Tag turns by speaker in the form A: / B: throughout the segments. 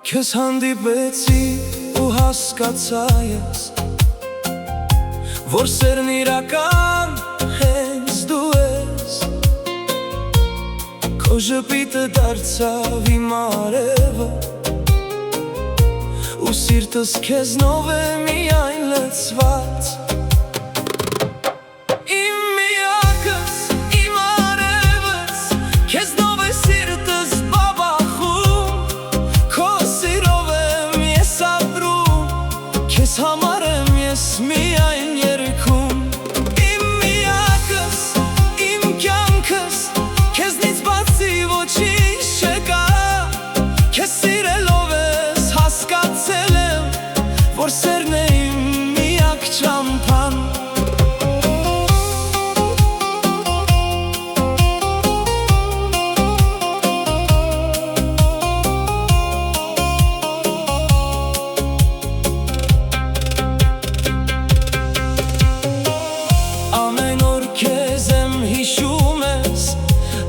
A: Քեզ հանդիպեցի ու հասկացա ես, որ սերն իրական հենց դու ես։ Քո ժպիտը դարձավ իմ արևը, ու սիրտս քեզնով է միայն լցված։ Իմ միակս, իմ արևս, քեզնով է սիրտս բաբախում, քո սիրով եմ ես ապրում, քեզ համար եմ ես միայն երգում։ Իմ միակս, իմ կյանքս, քեզնից բացի ոչինչ չկա, քեզ սիրելով ես հասկացել եմ, որ սերն է իմ միակ ճամփան։ Ամեն օր քեզ եմ հիշում ես,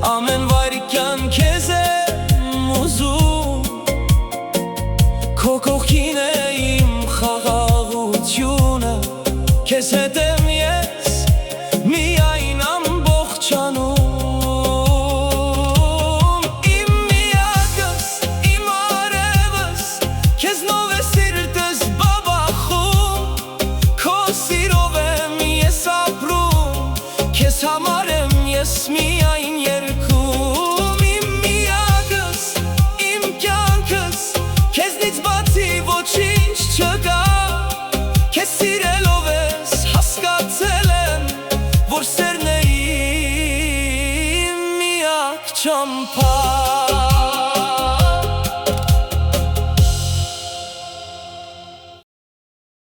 A: ամեն վայրկյան քեզ եմ ուզում, քո կողքին է իմ խաղաղությունը, քեզ հետ եմ ես միայն ամբողջանում։ Իմ միակս, իմ արևս, քեզնով է սիրտս բաբախում, քո սիրով եմ ես ապրում, քեզ համար եմ ես միայն երգում։ Իմ միակս, իմ կյանքս, քեզնից բացի ոչինչ չկա, քեզ սիրելով ես հասկացել եմ, որ սերն է իմ միակ ճամփան։